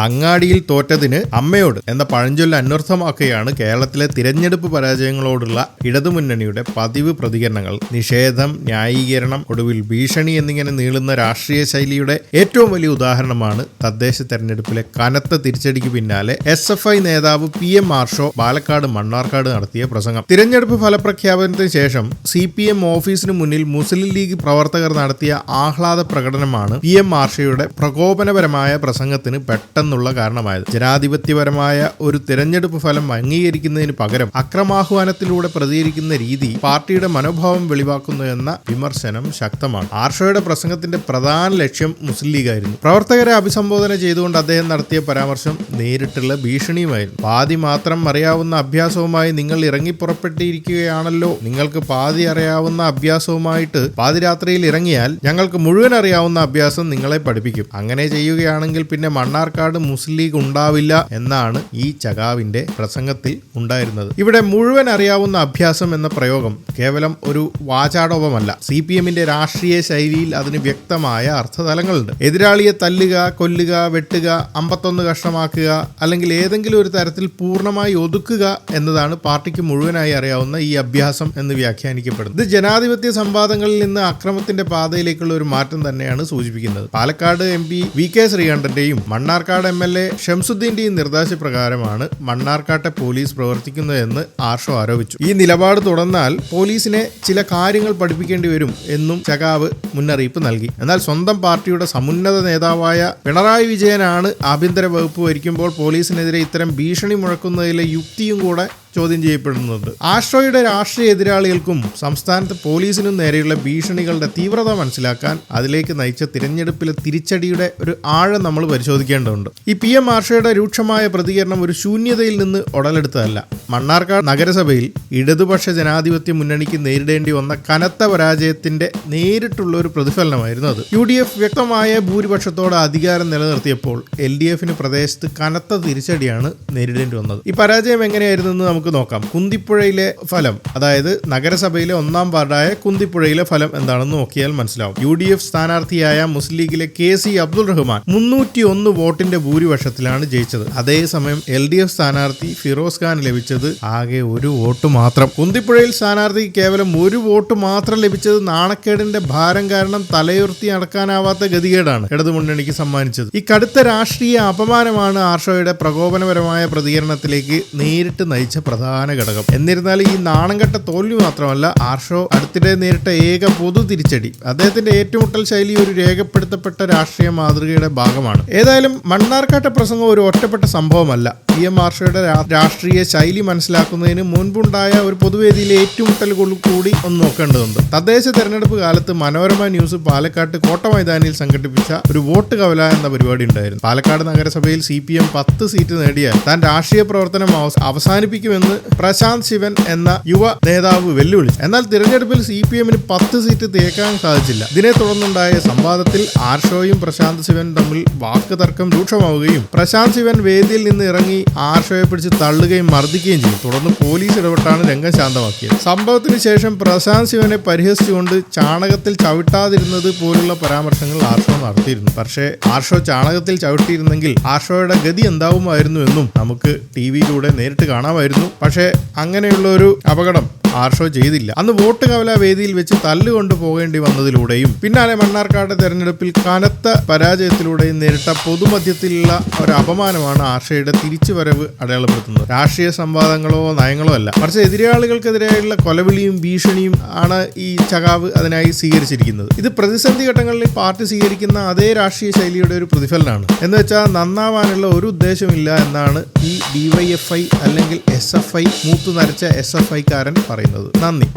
അങ്ങാടിയിൽ തോറ്റതിന് അമ്മയോട് എന്ന പഴഞ്ചൊല്ല് അന്വർത്ഥമാക്കുകയാണ് കേരളത്തിലെ തിരഞ്ഞെടുപ്പ് പരാജയങ്ങളോടുള്ള ഇടതുമുന്നണിയുടെ പതിവ് പ്രതികരണങ്ങൾ. നിഷേധം, ന്യായീകരണം, ഒടുവിൽ ഭീഷണി എന്നിങ്ങനെ നീളുന്ന രാഷ്ട്രീയ ശൈലിയുടെ ഏറ്റവും വലിയ ഉദാഹരണമാണ് തദ്ദേശ തെരഞ്ഞെടുപ്പിലെ കനത്ത തിരിച്ചടിക്ക് പിന്നാലെ SFI നേതാവ് PM ആർഷോ പാലക്കാട് മണ്ണാർക്കാട് നടത്തിയ പ്രസംഗം. തിരഞ്ഞെടുപ്പ് ഫലപ്രഖ്യാപനത്തിന് ശേഷം CPM ഓഫീസിന് മുന്നിൽ മുസ്ലിം ലീഗ് പ്രവർത്തകർ നടത്തിയ ആഹ്ലാദ പ്രകടനമാണ് PM ആർഷയുടെ പ്രകോപനപരമായ പ്രസംഗത്തിന് പെട്ടെന്നുള്ള കാരണമായത്. ജനാധിപത്യപരമായ ഒരു തിരഞ്ഞെടുപ്പ് ഫലം അംഗീകരിക്കുന്നതിന് പകരം അക്രമാഹ്വാനത്തിലൂടെ പ്രതികരിക്കുന്ന രീതി പാർട്ടിയുടെ മനോഭാവം വെളിവാക്കുന്നു എന്ന വിമർശനം ശക്തമാണ്. ആർഷോയുടെ പ്രസംഗത്തിന്റെ പ്രധാന ലക്ഷ്യം മുസ്ലിം ലീഗായിരുന്നു. പ്രവർത്തകരെ അഭിസംബോധന ചെയ്തുകൊണ്ട് അദ്ദേഹം നടത്തിയ പരാമർശം നേരിട്ടുള്ള ഭീഷണിയുമായിരുന്നു. പാതി മാത്രം അറിയാവുന്ന അഭ്യാസവുമായി നിങ്ങൾ ഇറങ്ങിപ്പുറപ്പെട്ടിരിക്കുകയാണല്ലോ. നിങ്ങൾക്ക് പാതി അറിയാവുന്ന അഭ്യാസവുമായിട്ട് പാതിരാത്രിയിൽ ഇറങ്ങിയാൽ ഞങ്ങൾക്ക് മുഴുവൻ അറിയാവുന്ന അഭ്യാസം നിങ്ങളെ പഠിപ്പിക്കും. അങ്ങനെ ചെയ്യുകയാണെങ്കിൽ പിന്നെ മണ്ണാർക്കാട് മുസ്ലിം ലീഗ് ഉണ്ടാവില്ല എന്നാണ് ഈ ചകാവിന്റെ പ്രസംഗത്തിൽ ഉണ്ടായിരുന്നത്. ഇവിടെ മുഴുവൻ അറിയാവുന്ന അഭ്യാസം എന്ന പ്രയോഗം കേവലം ഒരു വാചാടോപമല്ല. CPMന്റെ രാഷ്ട്രീയ ശൈലിയിൽ അതിന് വ്യക്തമായ അർത്ഥതലങ്ങളുണ്ട്. എതിരാളിയെ തല്ലുക, കൊല്ലുക, വെട്ടുക, 51 കഷ്ണമാക്കുക, അല്ലെങ്കിൽ ഏതെങ്കിലും ഒരു തരത്തിൽ പൂർണ്ണമായി ഒതുക്കുക എന്നതാണ് പാർട്ടിക്ക് മുഴുവനായി അറിയാവുന്ന ഈ അഭ്യാസം എന്ന് വ്യാഖ്യാനിക്കപ്പെടുന്നത്. ഇത് ജനാധിപത്യ സംവാദങ്ങളിൽ നിന്ന് അക്രമത്തിന്റെ പാതയിലേക്കുള്ള ഒരു മാറ്റം തന്നെയാണ് സൂചിപ്പിക്കുന്നത്. Palakkad MP VK ശ്രീകണ്ഠന്റെയും Mannarkkad MLA ഷംസുദ്ദീന്റെയും നിർദ്ദേശപ്രകാരമാണ് മണ്ണാർക്കാട്ടെ പോലീസ് പ്രവർത്തിക്കുന്നതെന്ന് ആർഷോ ആരോപിച്ചു. ഈ നിലപാട് തുടർന്നാൽ പോലീസിനെ ചില കാര്യങ്ങൾ പഠിപ്പിക്കേണ്ടി വരും എന്നും ചകാവ് മുന്നറിയിപ്പ് നൽകി. എന്നാൽ സ്വന്തം പാർട്ടിയുടെ സമുന്നത നേതാവായ പിണറായി വിജയനാണ് ആഭ്യന്തര വകുപ്പ് ഭരിക്കുമ്പോൾ പോലീസിനെതിരെ ഇത്തരം ഭീഷണി മുഴക്കുന്നതിലെ യുക്തിയും കൂടെ ചോദ്യം ചെയ്യപ്പെടുന്നുണ്ട്. ആർഷോയുടെ രാഷ്ട്രീയ എതിരാളികൾക്കും സംസ്ഥാനത്ത് പോലീസിനും നേരെയുള്ള ഭീഷണികളുടെ തീവ്രത മനസ്സിലാക്കാൻ അതിലേക്ക് നയിച്ച തിരഞ്ഞെടുപ്പിലെ തിരിച്ചടിയുടെ ഒരു ആഴം നമ്മൾ പരിശോധിക്കേണ്ടതുണ്ട്. ഈ PM ആർഷോയുടെ രൂക്ഷമായ പ്രതികരണം ഒരു ശൂന്യതയിൽ നിന്ന് ഉടലെടുത്തതല്ല. മണ്ണാർക്കാട് നഗരസഭയിൽ ഇടതുപക്ഷ ജനാധിപത്യ മുന്നണിക്ക് നേരിടേണ്ടി വന്ന കനത്ത പരാജയത്തിന്റെ നേരിട്ടുള്ള ഒരു പ്രതിഫലനമായിരുന്നു അത്. UDF വ്യക്തമായ ഭൂരിപക്ഷത്തോടെ അധികാരം നിലനിർത്തിയപ്പോൾ LDFന് പ്രദേശത്ത് കനത്ത തിരിച്ചടിയാണ് നേരിടേണ്ടി വന്നത്. ഈ പരാജയം എങ്ങനെയായിരുന്നു നമുക്ക് നോക്കാം. കുന്തിപ്പുഴയിലെ ഫലം, അതായത് നഗരസഭയിലെ 1-ാം വാർഡായ കുന്തിപ്പുഴയിലെ ഫലം എന്താണെന്ന് നോക്കിയാൽ മനസ്സിലാവും. UDF സ്ഥാനാർത്ഥിയായ മുസ്ലിം ലീഗിലെ KC അബ്ദുൾ റഹ്മാൻ 301 വോട്ടിന്റെ ഭൂരിപക്ഷത്തിലാണ് ജയിച്ചത്. അതേസമയം LDF സ്ഥാനാർത്ഥി ഫിറോസ് ഖാൻ ലഭിച്ചത് ആകെ 1 വോട്ട് മാത്രം. കുന്തിപ്പുഴയിൽ സ്ഥാനാർത്ഥിക്ക് കേവലം 1 വോട്ട് മാത്രം ലഭിച്ചത് നാണക്കേടിന്റെ ഭാരം കാരണം തലയുയർത്തി നടക്കാനാവാത്ത ഗതികേടാണ് ഇടതുമുന്നണിക്ക് സമ്മാനിച്ചത്. ഈ കടുത്ത രാഷ്ട്രീയ അപമാനമാണ് ആർഷോയുടെ പ്രകോപനപരമായ പ്രതികരണത്തിലേക്ക് നേരിട്ട് നയിച്ച പ്രധാന ഘടകം. എന്നിരുന്നാലും ഈ നാണംകെട്ട തോൽവി മാത്രമല്ല ആർഷോ അടുത്തിടെ നേരിട്ട ഏക പൊതു തിരിച്ചടി. അദ്ദേഹത്തിന്റെ ഏറ്റുമുട്ടൽ ശൈലി ഒരു രേഖപ്പെടുത്തപ്പെട്ട രാഷ്ട്രീയ മാതൃകയുടെ ഭാഗമാണ്. ഏതായാലും മണ്ണാർക്കാട്ടെ പ്രസംഗം ഒരു ഒറ്റപ്പെട്ട സംഭവമല്ല. PM ആർഷോയുടെ രാഷ്ട്രീയ ശൈലി മനസ്സിലാക്കുന്നതിന് മുൻപുണ്ടായ ഒരു പൊതുവേദിയിലെ ഏറ്റുമുട്ടലുകൾ കൂടി ഒന്ന് നോക്കേണ്ടതുണ്ട്. തദ്ദേശ തെരഞ്ഞെടുപ്പ് കാലത്ത് മനോരമ ന്യൂസ് പാലക്കാട്ട് കോട്ട മൈതാനിയിൽ സംഘടിപ്പിച്ച ഒരു വോട്ട് കവല എന്ന പരിപാടി ഉണ്ടായിരുന്നു. പാലക്കാട് നഗരസഭയിൽ CPM 10 സീറ്റ് നേടിയാൽ താൻ രാഷ്ട്രീയ പ്രവർത്തനം അവസാനിപ്പിക്കുമെന്ന് പ്രശാന്ത് ശിവൻ എന്ന യുവ നേതാവ് വെല്ലുവിളിച്ചു. എന്നാൽ തിരഞ്ഞെടുപ്പിൽ CPMന് 10 സീറ്റ് തേക്കാൻ സാധിച്ചില്ല. ഇതിനെ തുടർന്നുണ്ടായ സംവാദത്തിൽ ആർഷോയും പ്രശാന്ത് ശിവൻ തമ്മിൽ വാക്ക് തർക്കം രൂക്ഷമാവുകയും പ്രശാന്ത് ശിവൻ വേദിയിൽ നിന്ന് ഇറങ്ങി ആർഷോയെ പിടിച്ച് തള്ളുകയും മർദ്ദിക്കുകയും ചെയ്തു. തുടർന്ന് പോലീസ് ഇടപെട്ടാണ് രംഗം ശാന്തമാക്കിയത്. സംഭവത്തിന് ശേഷം പ്രശാന്ത് ശിവനെ പരിഹസിച്ചുകൊണ്ട് ചാണകത്തിൽ ചവിട്ടാതിരുന്നത് പോലുള്ള പരാമർശങ്ങൾ ആർഷോ നടത്തിയിരുന്നു. പക്ഷേ ആർഷോ ചാണകത്തിൽ ചവിട്ടിയിരുന്നെങ്കിൽ ആർഷോയുടെ ഗതി എന്താവുമായിരുന്നു എന്നും നമുക്ക് TVയിലൂടെ നേരിട്ട് കാണാമായിരുന്നു. പക്ഷേ അങ്ങനെയുള്ള ഒരു അപകടം ആർഷോ ചെയ്തില്ല. അന്ന് വോട്ട് കവല വേദിയിൽ വെച്ച് തല്ലുകൊണ്ട് പോകേണ്ടി വന്നതിലൂടെയും പിന്നാലെ മണ്ണാർക്കാട് തെരഞ്ഞെടുപ്പിൽ കനത്ത പരാജയത്തിലൂടെയും നേരിട്ട പൊതുമധ്യത്തിലുള്ള ഒരു അപമാനമാണ് ആർഷയുടെ തിരിച്ചുവരവ് അടയാളപ്പെടുത്തുന്നത്. രാഷ്ട്രീയ സംവാദങ്ങളോ നയങ്ങളോ അല്ല, മറിച്ച് എതിരാളികൾക്കെതിരെയുള്ള കൊലവിളിയും ഭീഷണിയും ആണ് ഈ ചകാവ് അതിനായി സ്വീകരിച്ചിരിക്കുന്നത്. ഇത് പ്രതിസന്ധി ഘട്ടങ്ങളിൽ പാർട്ടി സ്വീകരിക്കുന്ന അതേ രാഷ്ട്രീയ ശൈലിയുടെ ഒരു പ്രതിഫലനമാണ്. എന്ന് വെച്ചാൽ നന്നാവാനുള്ള ഒരു ഉദ്ദേശമില്ല എന്നാണ് ഈ DYFI അല്ലെങ്കിൽ SFI മൂത്തു നരച്ച SFI കാരൻ പറയുന്നത്. നന്ദി.